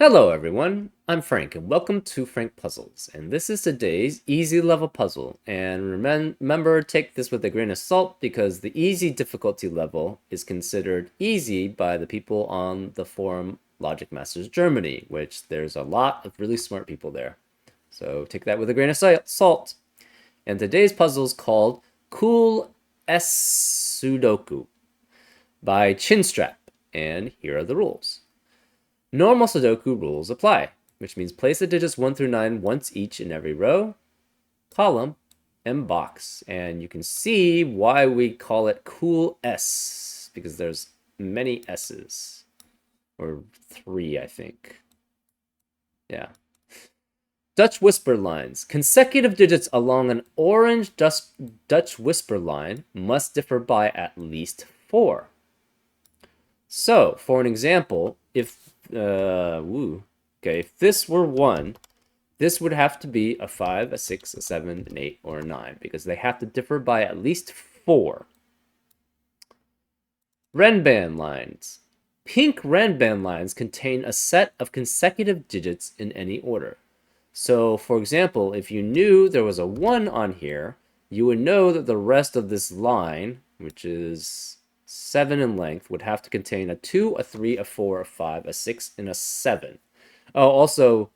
Hello everyone, I'm Frank and welcome to Frank Puzzles, and this is today's easy level puzzle. And remember, take this with a grain of salt because the easy difficulty level is considered easy by the people on the forum Logic Masters Germany, which there's a lot of really smart people there. So take that with a grain of salt. And today's puzzle is called COOLS Sudoku by Chinstrap, and here are the rules. Normal Sudoku rules apply, which means place the digits 1 through 9 once each in every row, column, and box. And you can see why we call it COOLS, because there's many S's. Or 3, I think. Yeah. Dutch whisper lines. Consecutive digits along an orange Dutch whisper line must differ by at least 4. So, for an example, if if this were 1, this would have to be a 5, a 6, a 7, an 8, or a 9, because they have to differ by at least 4. Renban lines. Pink Renban lines contain a set of consecutive digits in any order. So, for example, if you knew there was a 1 on here, you would know that the rest of this line, which is 7 in length, would have to contain a 2, a 3, a 4, a 5, a 6, and a 7. Oh, also,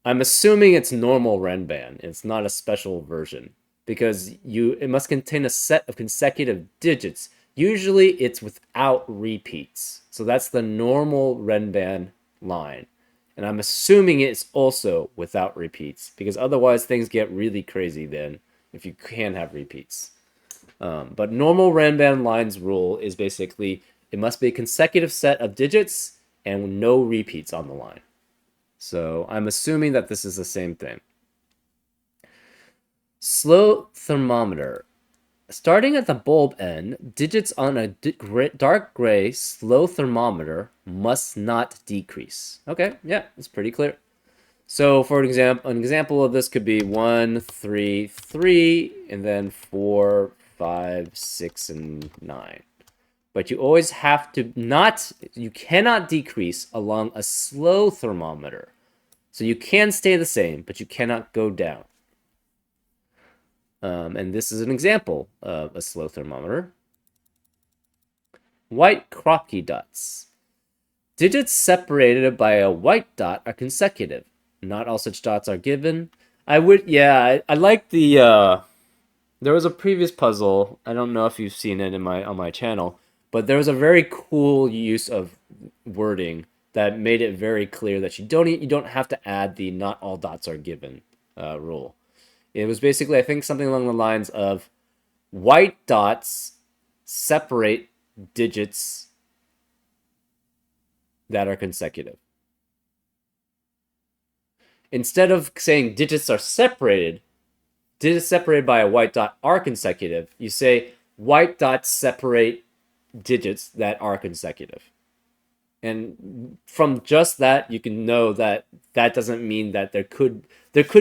I'm assuming it's normal Renban. It's not a special version, because it must contain a set of consecutive digits. Usually it's without repeats. So that's the normal Renban line. And I'm assuming it's also without repeats, because otherwise things get really crazy then if you can have repeats. But normal Renban lines rule is basically it must be a consecutive set of digits and no repeats on the line. So I'm assuming that this is the same thing. Slow thermometer. Starting at the bulb end, digits on a dark gray slow thermometer must not decrease. Okay, yeah, it's pretty clear. So for an example of this could be 1, 3, 3, and then 4, 5, 6, and 9. But you always have to you cannot decrease along a slow thermometer. So you can stay the same, but you cannot go down. And this is an example of a slow thermometer. White crocky dots. Digits separated by a white dot are consecutive. Not all such dots are given. I like the there was a previous puzzle. I don't know if you've seen it on my channel, but there was a very cool use of wording that made it very clear that you don't have to add the not all dots are given rule. It was basically, I think, something along the lines of white dots separate digits that are consecutive. Instead of saying digits separated by a white dot are consecutive, you say white dots separate digits that are consecutive. And from just that, you can know that that doesn't mean that there could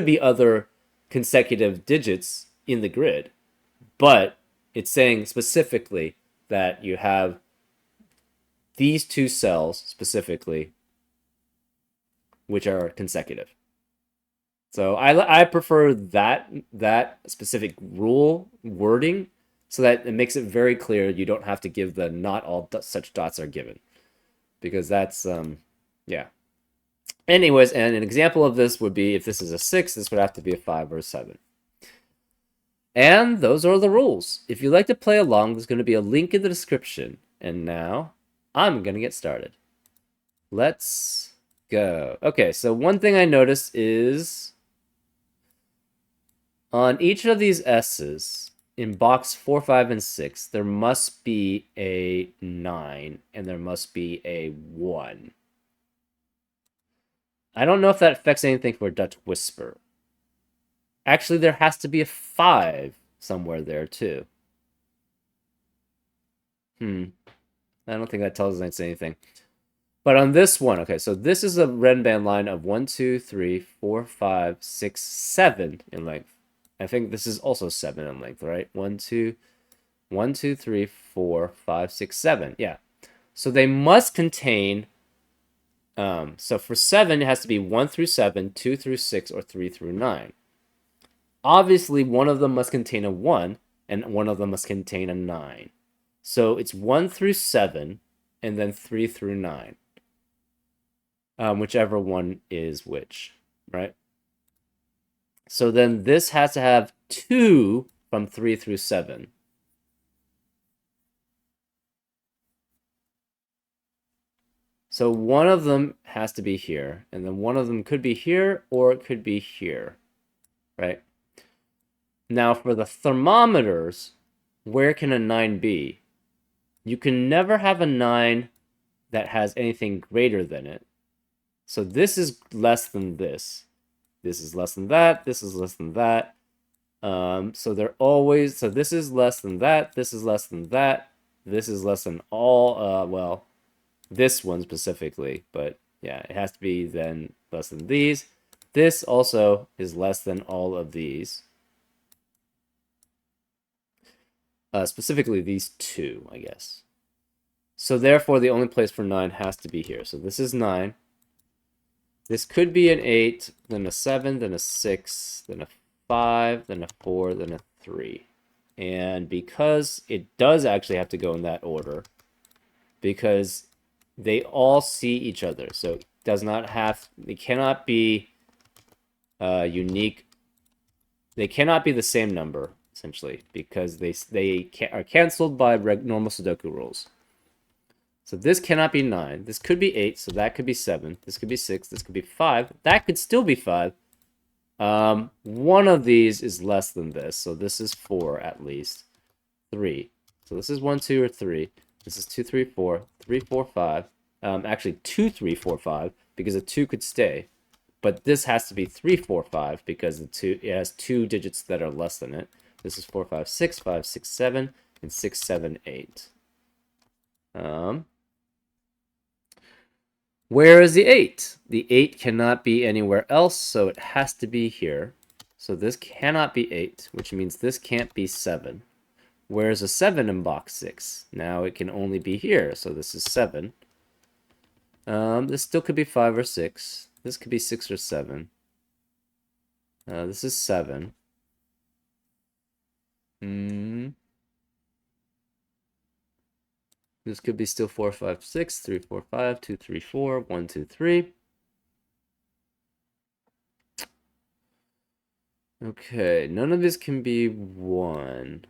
be other consecutive digits in the grid, but it's saying specifically that you have these two cells specifically which are consecutive. So I prefer that specific rule wording so that it makes it very clear you don't have to give the not all such dots are given, because that's yeah. Anyways, and an example of this would be if this is a 6, this would have to be a 5 or a 7. And those are the rules. If you'd like to play along, there's going to be a link in the description. And now I'm going to get started. Let's go. Okay, so one thing I noticed is on each of these S's in box 4, 5, and 6, there must be a 9 and there must be a 1. I don't know if that affects anything for Dutch Whisper. Actually, there has to be a 5 somewhere there, too. I don't think that tells us anything. But on this one, okay, so this is a Renban line of 1, 2, 3, 4, 5, 6, 7 in length. I think this is also 7 in length, right? 1, 2, 3, 4, 5, 6, 7. Yeah. So they must contain So for 7, it has to be 1 through 7, 2 through 6, or 3 through 9. Obviously, one of them must contain a 1, and one of them must contain a 9. So it's 1 through 7, and then 3 through 9. Whichever one is which, right? So then this has to have 2 from 3 through 7. So one of them has to be here, and then one of them could be here, or it could be here, right? Now for the thermometers, where can a 9 be? You can never have a 9 that has anything greater than it. So this is less than this. This is less than that. This is less than that. So they're always, so this is less than that. This is less than that. This is less than all, well, this one specifically, but yeah, it has to be then less than these. This also is less than all of these. Specifically these two, I guess. So therefore, the only place for 9 has to be here. So this is 9. This could be an 8, then a 7, then a 6, then a 5, then a 4, then a 3. And because it does actually have to go in that order, because they all see each other. So it does not have, they cannot be unique. They cannot be the same number, essentially, because they are canceled by normal Sudoku rules. So this cannot be 9. This could be 8, so that could be 7. This could be 6. This could be 5. That could still be 5. One of these is less than this, so this is 4 at least. 3. So this is 1, 2, or 3. This is 2, 3, 4. 3, 4, 5. Actually, 2, 3, 4, 5, because a 2 could stay. But this has to be 3, 4, 5, because it has 2 digits that are less than it. This is 4, 5, 6, 5, 6, 7, and 6, 7, 8. Where is the 8? The 8 cannot be anywhere else, so it has to be here. So this cannot be 8, which means this can't be 7. Where's a 7 in box 6? Now it can only be here, so this is 7. This still could be 5 or 6. This could be 6 or 7. This is 7. This could be still 4, 5, 6, 3, 4, 5, 2, 3, 4, 1, 2, 3. Okay, none of this can be 1.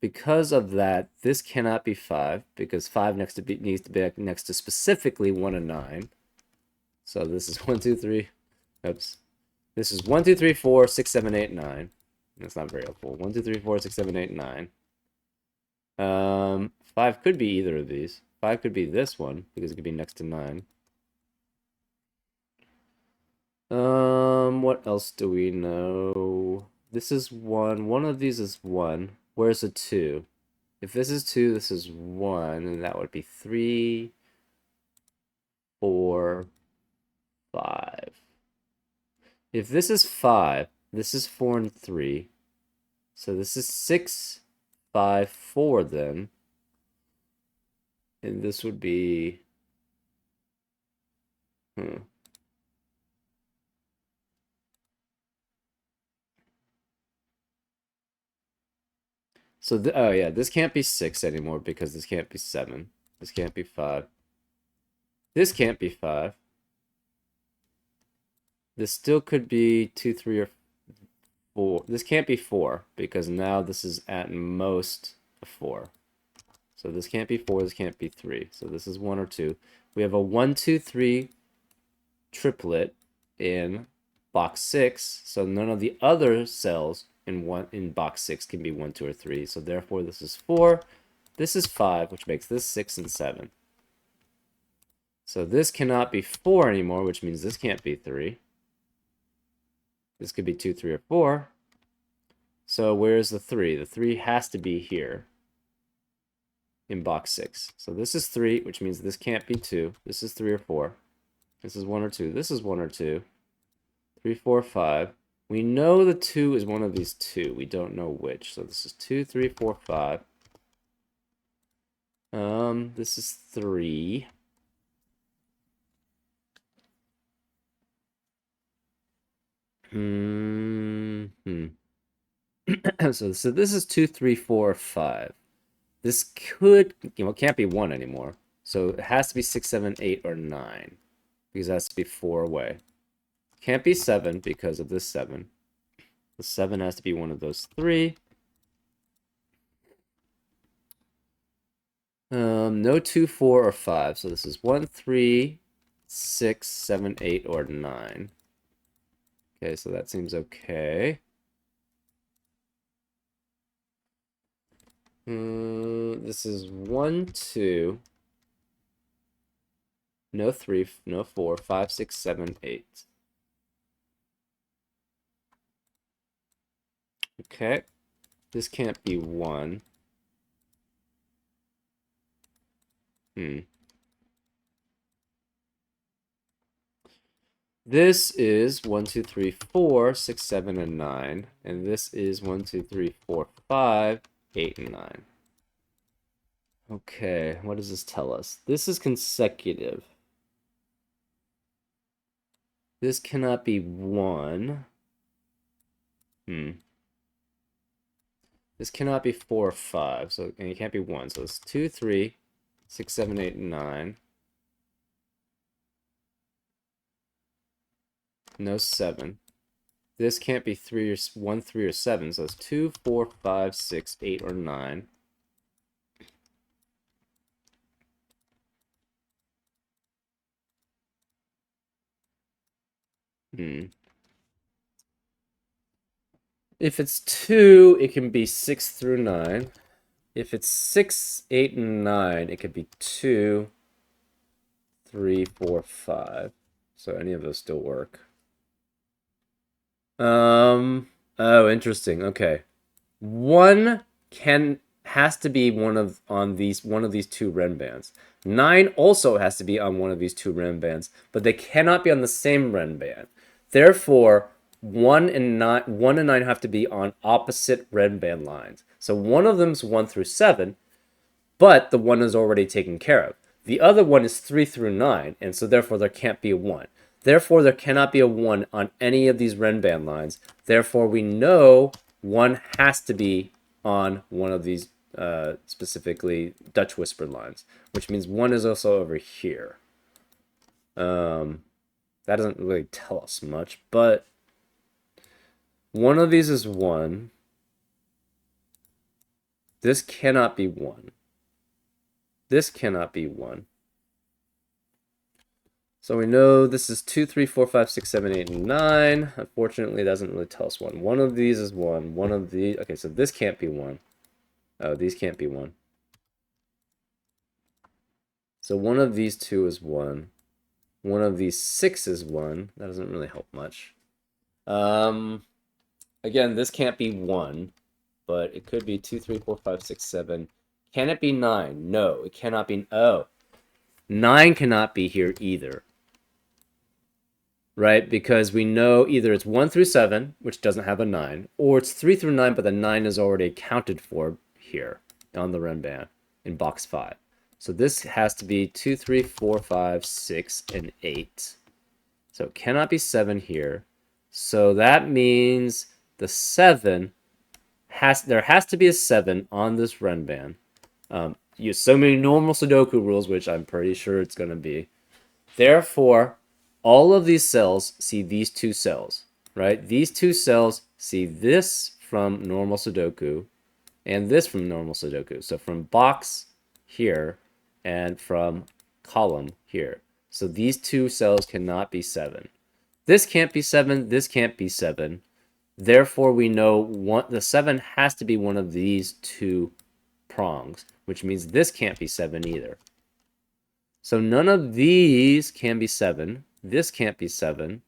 Because of that, this cannot be 5, because 5 needs to be next to specifically 1 and 9. So this is 1, 2, 3. Oops. This is 1, 2, 3, 4, 6, 7, 8, 9. That's not very helpful. 1, 2, 3, 4, 6, 7, 8, 9. 5 could be either of these. 5 could be this one, because it could be next to 9. What else do we know? This is 1. One of these is 1. Where's a 2? If this is 2, this is 1, and that would be 3, 4, 5. If this is 5, this is 4 and 3. So this is 6, 5, 4 then. And this would be... So, oh yeah, this can't be 6 anymore because this can't be 7. This can't be 5. This can't be 5. This still could be 2, 3, or 4. This can't be 4 because now this is at most a 4. So this can't be 4, this can't be 3. So this is 1 or 2. We have a 1, 2, 3 triplet in box 6. So none of the other cells in box 6 can be 1, 2, or 3. So therefore this is 4. This is 5, which makes this 6 and 7. So this cannot be 4 anymore, which means this can't be 3. This could be 2, 3, or 4. So where's the 3? The 3 has to be here in box 6. So this is 3, which means this can't be 2. This is 3 or 4. This is 1 or 2. This is 1 or 2. 3, 4, 5. We know the 2 is one of these 2. We don't know which. So this is 2, 3, 4, 5. This is 3. So this is 2, 3, 4, 5. This could, it can't be 1 anymore. So it has to be 6, 7, 8, or 9. Because it has to be 4 away. Can't be 7 because of this 7. The 7 has to be one of those 3. No 2, 4, or 5. So this is 1, 3, 6, 7, 8, or 9. Okay, so that seems okay. This is 1, 2. No 3, no 4, 5, 6, 7, 8. Okay. This can't be 1. This is 1, 2, 3, 4, 6, 7, and 9. And this is 1, 2, 3, 4, 5, 8, and 9. Okay, what does this tell us? This is consecutive. This cannot be 1. This cannot be 4 or 5, so and it can't be 1. So it's 2, 3, 6, 7, 8, and 9. No 7. This can't be 3 or 1, 3, or 7. So it's 2, 4, 5, 6, 8, or 9. If it's 2, it can be 6 through 9. If it's 6, 8, and 9, it could be 2, 3, 4, 5. So any of those still work. Oh, interesting. Okay. One has to be one of these two Ren bands. 9 also has to be on one of these two Ren bands, but they cannot be on the same Ren band. Therefore, 1 and 9 have to be on opposite Ren band lines. So one of them's 1 through 7, but the one is already taken care of. The other one is 3 through 9, and so therefore there can't be a 1. Therefore, there cannot be a 1 on any of these Ren band lines. Therefore, we know 1 has to be on one of these, specifically Dutch whispered lines, which means 1 is also over here. That doesn't really tell us much, but one of these is 1. This cannot be 1. This cannot be 1. So we know this is 2, 3, 4, 5, 6, 7, 8, and 9. Unfortunately, it doesn't really tell us 1. One of these is 1. One of these... Okay, so this can't be 1. Oh, these can't be 1. So one of these 2 is 1. One of these 6 is 1. That doesn't really help much. Again, this can't be 1. But it could be 2, 3, 4, 5, 6, 7. Can it be 9? No, it cannot be... Oh. 9 cannot be here either. Right? Because we know either it's 1 through 7, which doesn't have a 9, or it's 3 through 9, but the 9 is already accounted for here on the Ren band in box 5. So this has to be 2, 3, 4, 5, 6, and 8. So it cannot be 7 here. So that means the 7 there has to be a 7 on this Ren band. Use so many normal Sudoku rules, which I'm pretty sure it's going to be. Therefore, all of these cells see these two cells, right? These two cells see this from normal Sudoku and this from normal Sudoku. So from box here and from column here. So these two cells cannot be 7. This can't be 7. This can't be 7. Therefore, we know the 7 has to be one of these two prongs, which means this can't be 7 either. So none of these can be 7. This can't be 7.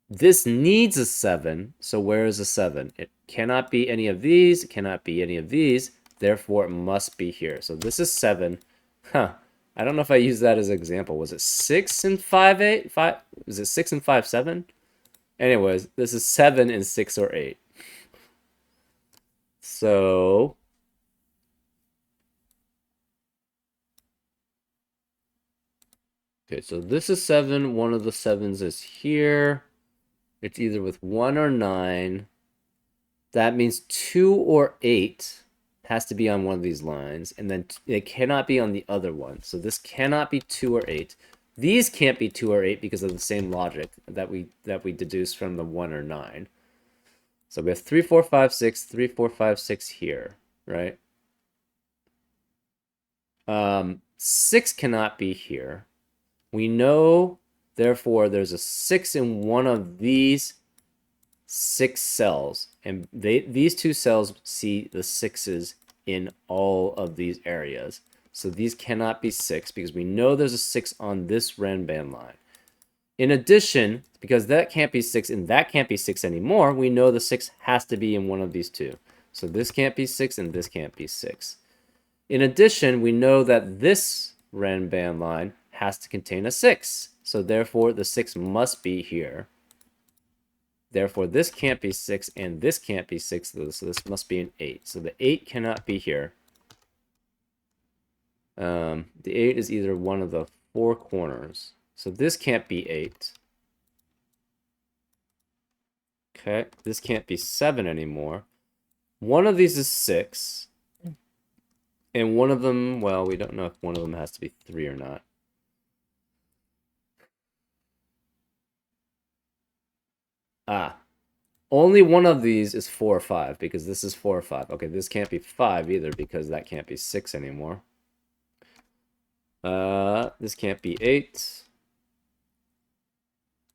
This needs a 7, so where is a 7? It cannot be any of these, it cannot be any of these, therefore it must be here. So this is 7. Huh. I don't know if I used that as an example. Was it 6 and 5, 8? 5? Was it 6 and 5, 7? Anyways, this is 7 and 6 or 8. So... Okay, so this is 7. One of the 7s is here. It's either with 1 or 9. That means 2 or 8 has to be on one of these lines, and then it cannot be on the other one. So this cannot be 2 or 8. These can't be 2 or 8 because of the same logic that we deduced from the 1 or 9. So we have 3, 4, 5, 6, 3, 4, 5, 6 here, right? 6 cannot be here. We know, therefore, there's a 6 in one of these 6 cells, and these 2 cells see the 6s in all of these areas. So these cannot be 6 because we know there's a 6 on this Renban line. In addition, because that can't be 6 and that can't be 6 anymore, we know the 6 has to be in one of these 2. So this can't be 6 and this can't be 6. In addition, we know that this Renban line has to contain a 6. So therefore, the 6 must be here. Therefore, this can't be 6 and this can't be 6. So this must be an 8. So the 8 cannot be here. The 8 is either one of the 4 corners. So this can't be 8. Okay, this can't be 7 anymore. One of these is 6. And one of them, well, we don't know if one of them has to be 3 or not. Only one of these is 4 or 5 because this is 4 or 5. Okay, this can't be 5 either because that can't be 6 anymore. This can't be 8.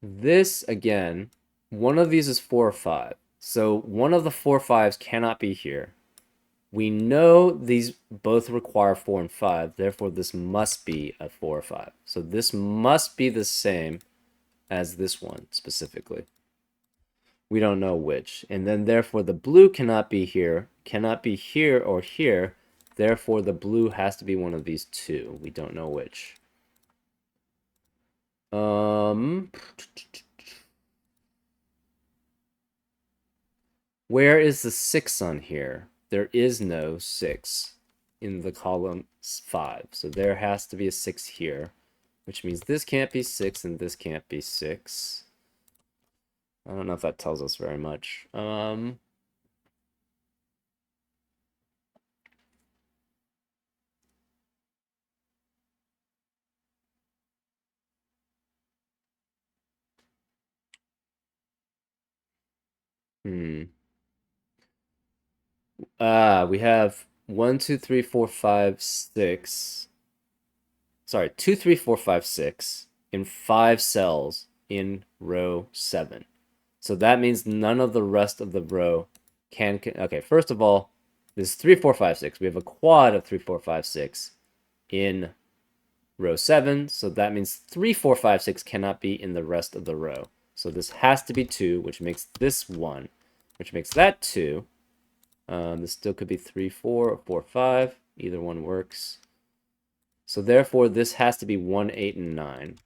This, again, one of these is 4 or 5. So one of the 4 5s cannot be here. We know these both require 4 and 5. Therefore, this must be a 4 or 5. So this must be the same as this one specifically. We don't know which. And then therefore the blue cannot be here or here. Therefore the blue has to be one of these 2. We don't know which. Where is the 6 on here? There is no 6 in the column 5. So there has to be a 6 here, which means this can't be 6 and this can't be 6. I don't know if that tells us very much. We have 1, 2, 3, 4, 5, 6. Sorry, 2, 3, 4, 5, 6 in 5 cells in row 7. So that means none of the rest of the row can okay, first of all, this is 3, 4, 5, 6. We have a quad of 3, 4, 5, 6 in row 7. So that means 3, 4, 5, 6 cannot be in the rest of the row. So this has to be 2, which makes this 1, which makes that 2. This still could be 3, 4, or 4, 5. Either one works. So therefore, this has to be 1, 8, and 9.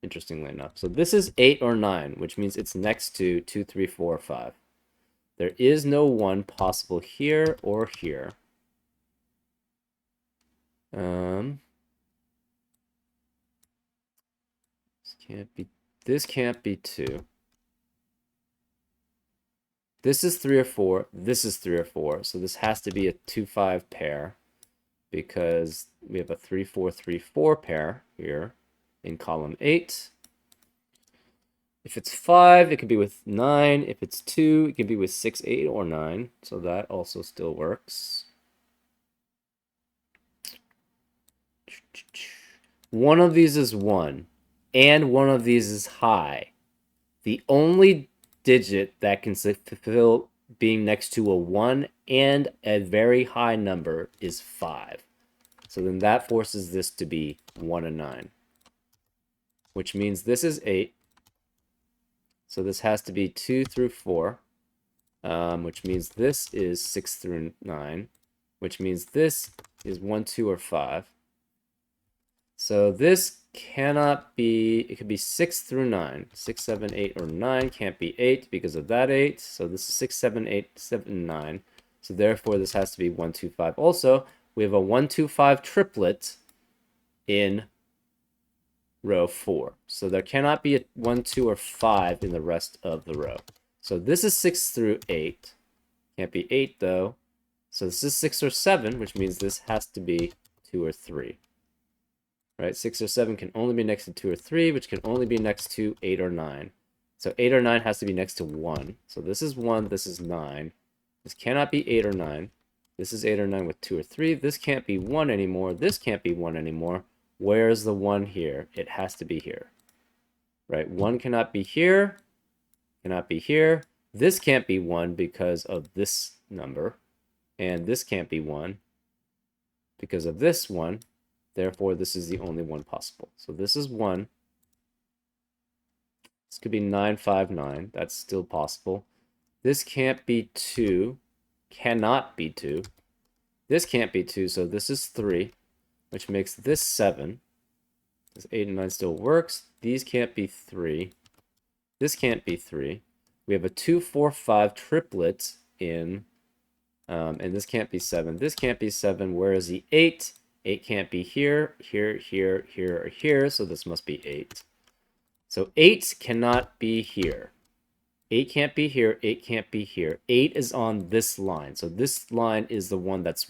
Interestingly enough. So this is 8 or 9, which means it's next to 2, 3, 4, 5. There is no 1 possible here or here. This can't be 2. This is 3 or 4. This is 3 or 4. So this has to be a 2, 5 pair because we have a 3, 4, 3, 4 pair here in column 8. If it's 5, it could be with 9. If it's 2, it could be with 6, 8, or 9. So that also still works. One of these is 1, and one of these is high. The only digit that can fulfill being next to a 1 and a very high number is 5. So then that forces this to be 1 and 9, which means this is 8. So this has to be 2 through 4, which means this is 6 through 9, which means this is 1, 2, or 5. So this cannot be, it could be 6 through 9. 6, 7, 8, or 9 can't be 8 because of that 8. So this is 6, 7, 8, 7, 9. So therefore this has to be 1, 2, 5. Also, we have a 1, 2, 5 triplet in row 4. So there cannot be a 1, 2, or 5 in the rest of the row. So this is 6 through 8. Can't be 8 though. So this is 6 or 7, which means this has to be 2 or 3. Right? 6 or 7 can only be next to 2 or 3, which can only be next to 8 or 9. So 8 or 9 has to be next to 1. So this is 1, this is 9. This cannot be 8 or 9. This is 8 or 9 with 2 or 3. This can't be 1 anymore. This can't be 1 anymore. Where's the 1 here? It has to be here. Right? 1 cannot be here. Cannot be here. This can't be 1 because of this number. And this can't be 1 because of this one. Therefore, this is the only one possible. So this is 1. This could be 959. That's still possible. This can't be 2. Cannot be 2. This can't be 2, so this is 3, which makes this 7. This 8 and 9 still works. These can't be 3. This can't be 3. We have a 2, 4, 5 triplet in, and this can't be 7. This can't be 7. Where is the 8? 8 can't be here, here, here, here, or here, so this must be 8. So 8 cannot be here. 8 can't be here, 8 can't be here. 8 is on this line. So this line is the one that's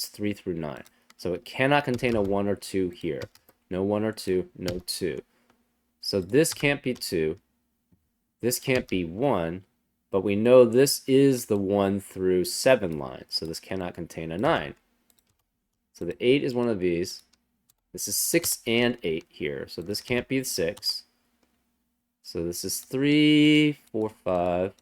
3 through 9. So it cannot contain a 1 or 2 here. No 1 or 2, no 2. So this can't be 2. This can't be 1, but we know this is the 1 through 7 line. So this cannot contain a 9. So the 8 is one of these. This is 6 and 8 here. So this can't be 6. So this is 3, 4, 5.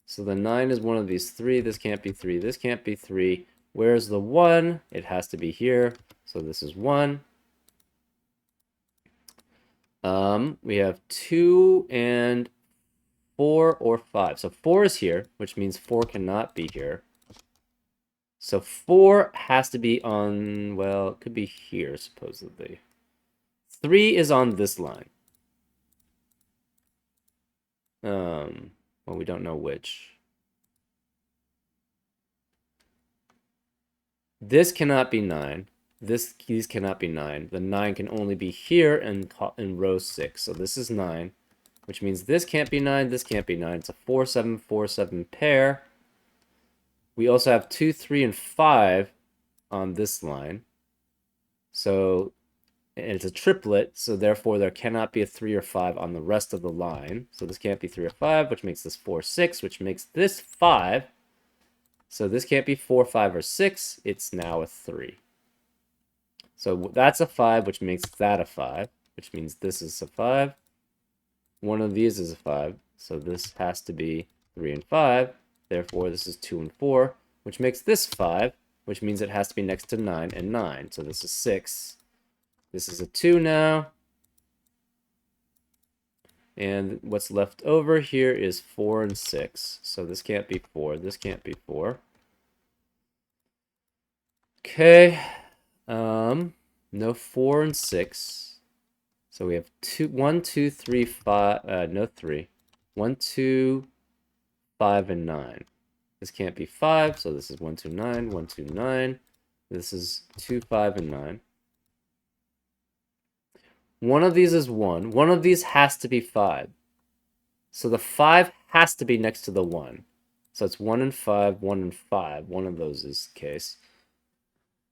So the 9 is one of these 3. This can't be 3. This can't be 3. Where's the 1? It has to be here. So this is 1. We have 2 and 4 or 5. So 4 is here, which means 4 cannot be here. So 4 has to be on, well, it could be here, supposedly. 3 is on this line. Well, we don't know which. This cannot be 9. These cannot be 9. The 9 can only be here in row 6. So this is 9, which means this can't be 9, this can't be 9. It's a 4, 7, 4, 7 pair. We also have 2, 3, and 5 on this line. So and it's a triplet, so therefore there cannot be a 3 or 5 on the rest of the line. So this can't be 3 or 5, which makes this 4, 6, which makes this 5. So this can't be 4, 5, or 6. It's now a 3. So that's a 5, which makes that a 5, which means this is a 5. One of these is a 5, so this has to be 3 and 5. Therefore, this is 2 and 4, which makes this 5, which means it has to be next to 9 and 9. So this is 6. This is a 2 now. And what's left over here is 4 and 6. So this can't be 4. This can't be 4. Okay. No 4 and 6. So we have 1, 2, 3, 5. No 3. 1, 2, 5, and 9. This can't be 5. So this is 1, 2, 9. 1, 2, 9. This is 2, 5, and 9. One of these is 1. One of these has to be 5. So the 5 has to be next to the 1. So it's 1 and 5, 1 and 5. One of those is the case.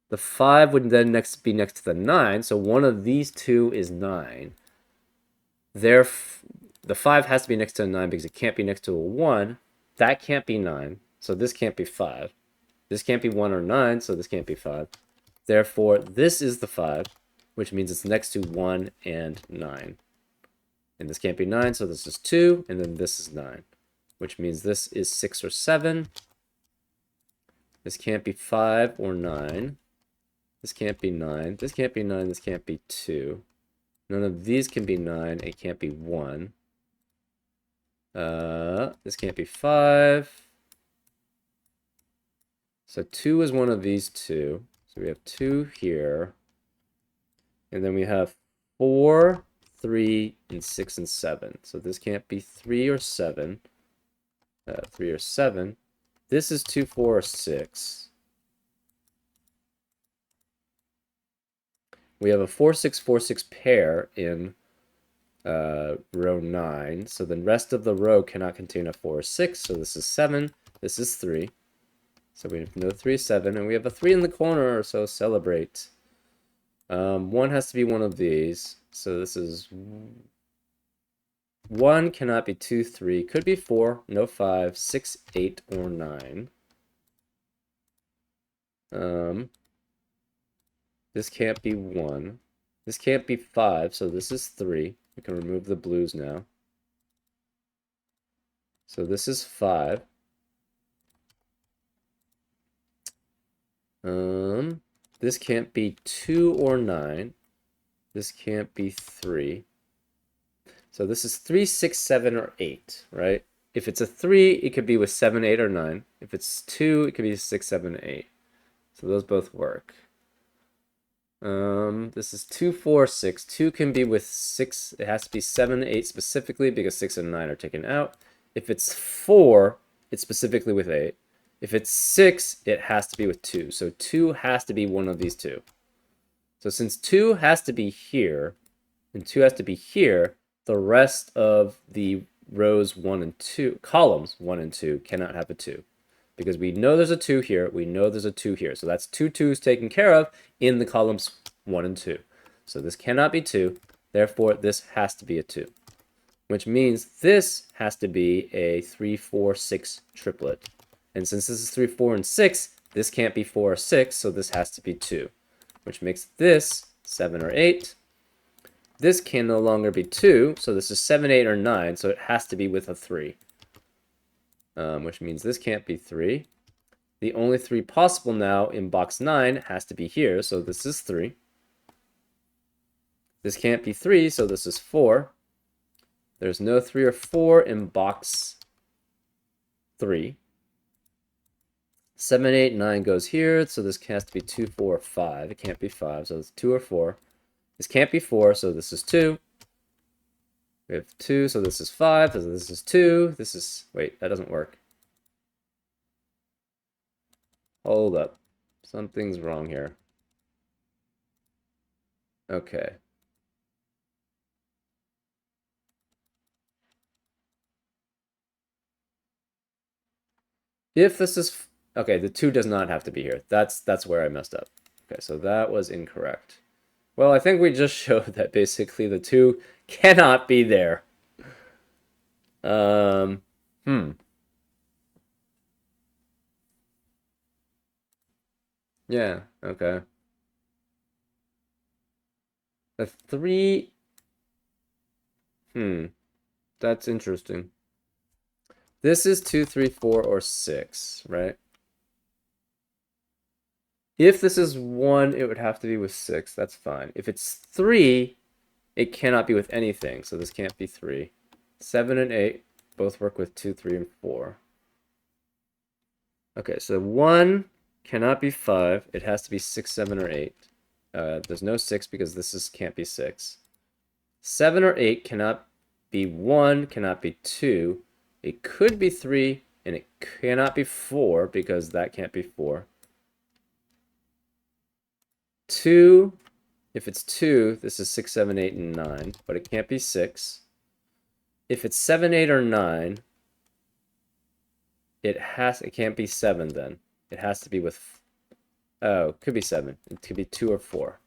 The 5 would then be next to the 9. So one of these two is 9. The 5 has to be next to a 9 because it can't be next to a 1. That can't be 9. So this can't be 5. This can't be 1 or 9. So this can't be 5. Therefore, this is the 5. Which means it's next to 1 and 9. And this can't be 9, so this is 2, and then this is 9. Which means this is 6 or 7. This can't be 5 or 9. This can't be 9. This can't be 9. This can't be 2. None of these can be 9. It can't be 1. This can't be 5. So 2 is one of these two. So we have 2 here. And then we have 4, 3, and 6, and 7. So this can't be 3 or 7. 3 or 7. This is 2, 4, or 6. We have a 4, 6, 4, 6 pair in row 9. So the rest of the row cannot contain a 4 or 6. So this is 7. This is 3. So we have no 3, 7. And we have a 3 in the corner, so celebrate. 1 has to be one of these. So this is 1 cannot be 2, 3. Could be 4, no 5, 6, 8, or 9. This can't be 1. This can't be 5, so this is 3. We can remove the blues now. So this is 5. This can't be 2 or 9. This can't be 3. So this is 3, 6, 7, or 8, right? If it's a 3, it could be with 7, 8, or 9. If it's 2, it could be 6, 7, 8. So those both work. This is 2, 4, 6. 2 can be with 6. It has to be 7, 8 specifically because 6 and 9 are taken out. If it's 4, it's specifically with 8. If it's 6, it has to be with 2. So 2 has to be one of these two. So since 2 has to be here, and 2 has to be here, the rest of the rows 1 and 2, columns 1 and 2, cannot have a 2. Because we know there's a 2 here, we know there's a 2 here. So that's 2 2's taken care of in the columns 1 and 2. So this cannot be 2, therefore this has to be a 2. Which means this has to be a 3, 4, 6 triplet. And since this is 3, 4, and 6, this can't be 4 or 6, so this has to be 2. Which makes this 7 or 8. This can no longer be 2, so this is 7, 8, or 9, so it has to be with a 3. Which means this can't be 3. The only 3 possible now in box 9 has to be here, so this is 3. This can't be 3, so this is 4. There's no 3 or 4 in box 3. 7, 8, 9 goes here, so this has to be 2, 4, 5. It can't be 5, so it's 2 or 4. This can't be 4, so this is 2. We have 2, so this is 5, so this is 2. This is... Wait, that doesn't work. Hold up. Something's wrong here. Okay. If this is... Okay, the 2 does not have to be here. That's where I messed up. Okay, so that was incorrect. Well, I think we just showed that basically the 2 cannot be there. Yeah, okay. The 3... That's interesting. This is 2, 3, 4, or 6, right? If this is 1, it would have to be with 6. That's fine. If it's 3, it cannot be with anything, so this can't be 3. 7 and 8 both work with 2, 3, and 4. Okay, so 1 cannot be 5. It has to be 6, 7, or 8. There's no 6 because this can't be 6. 7 or 8 cannot be 1, cannot be 2. It could be 3, and it cannot be 4 because that can't be 4. 2, if it's 2, this is 6, 7, 8, and 9, but it can't be 6. If it's 7, 8, or 9, it can't be 7 then. It has to be with... Oh, it could be 7. It could be 2 or 4.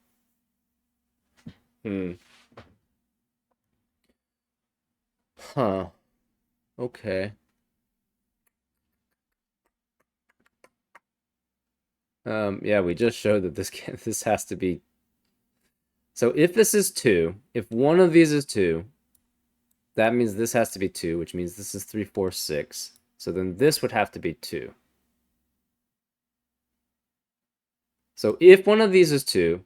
Huh. Okay. Yeah, we just showed that this has to be... So if this is 2, if one of these is 2, that means this has to be 2, which means this is 3, 4, 6. So then this would have to be 2. So if one of these is 2,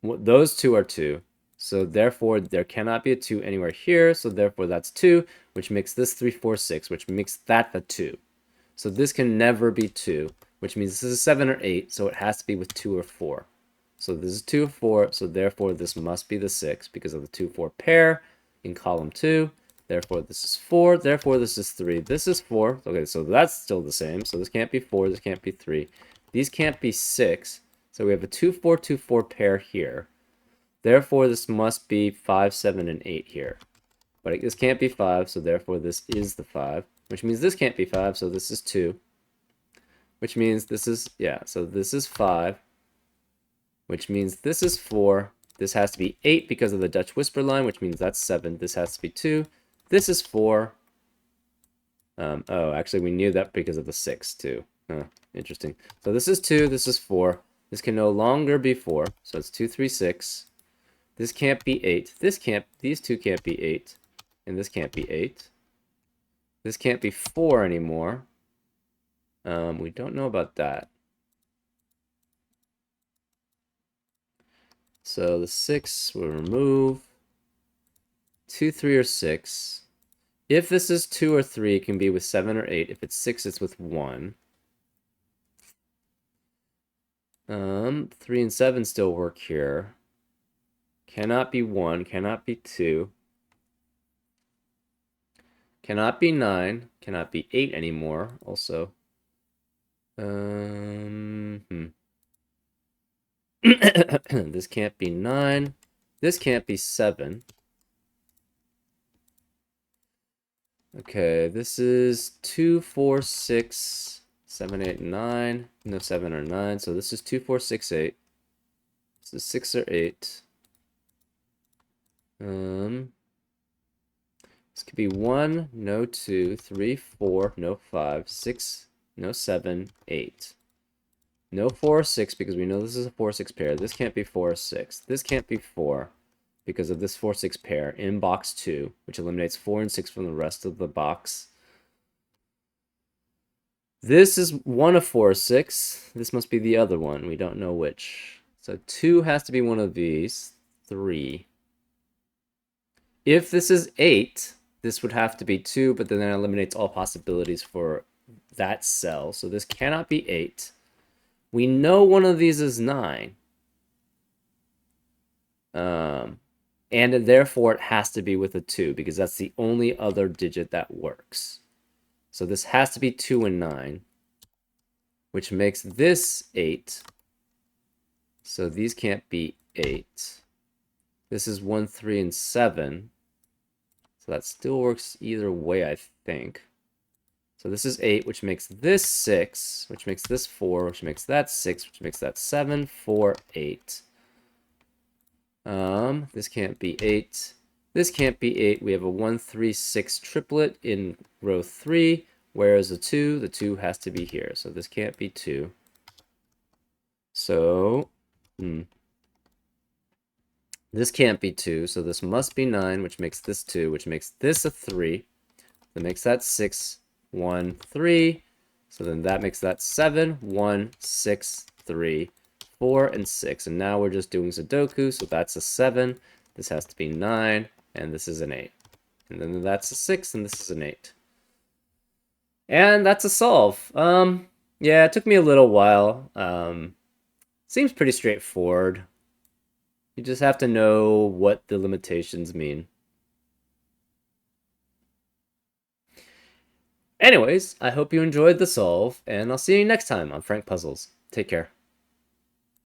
those 2 are 2. So therefore, there cannot be a 2 anywhere here. So therefore, that's 2, which makes this 3, 4, 6, which makes that a 2. So this can never be 2, which means this is 7 or 8. So it has to be with 2 or 4. So this is 2 or 4. So therefore, this must be the 6 because of the 2, 4 pair in column 2. Therefore, this is 4. Therefore, this is 3. This is 4. Okay, so that's still the same. So this can't be 4. This can't be 3. These can't be 6. So we have a 2, 4, 2, 4 pair here. Therefore, this must be 5, 7, and 8 here. But this can't be 5, so therefore this is the 5. Which means this can't be 5, so this is 2. Which means this is, yeah, so this is 5. Which means this is 4. This has to be 8 because of the Dutch whisper line, which means that's 7. This has to be 2. This is 4. Oh, actually, we knew that because of the 6, too. Huh, interesting. So this is 2. This is 4. This can no longer be 4. So it's 2, 3, 6. This can't be 8. These two can't be 8. And this can't be 8. This can't be 4 anymore. We don't know about that. So the 6 will remove. 2, 3, or 6. If this is 2 or 3, it can be with 7 or 8. If it's 6, it's with 1. 3 and 7 still work here. Cannot be 1, cannot be 2. Cannot be 9, cannot be 8 anymore, also. This can't be 9. This can't be 7. Okay, this is 2, 4, 6, 7, 8, 9. No 7 or 9, so this is 2, 4, 6, 8. This is 6 or 8. This could be 1, no 2, 3, 4, no 5, 6, no 7, 8. No 4 or 6 because we know this is a 4, 6 pair. This can't be 4 or 6. This can't be 4 because of this 4, 6 pair in box 2, which eliminates 4 and 6 from the rest of the box. This is one of 4 or 6. This must be the other one. We don't know which. So 2 has to be one of these. 3. If this is 8, this would have to be 2, but then that eliminates all possibilities for that cell. So this cannot be 8. We know one of these is 9. And therefore it has to be with a 2 because that's the only other digit that works. So this has to be 2 and 9, which makes this 8. So these can't be 8. This is 1, 3, and 7. So that still works either way, I think. So this is 8, which makes this 6, which makes this 4, which makes that 6, which makes that 7, 4, 8. This can't be 8. This can't be 8. We have a 1, 3, 6 triplet in row 3. Whereas the 2 has to be here. So this can't be 2. So, this can't be 2. So this must be 9, which makes this 2, which makes this a 3. That makes that 6, 1, 3. So then that makes that 7, 1, 6, 3, 4, and 6. And now we're just doing Sudoku. So that's a 7. This has to be 9. And this is an 8. And then that's a 6. And this is an 8. And that's a solve. Yeah, it took me a little while. Seems pretty straightforward. You just have to know what the limitations mean. Anyways, I hope you enjoyed the solve, and I'll see you next time on Frank Puzzles. Take care.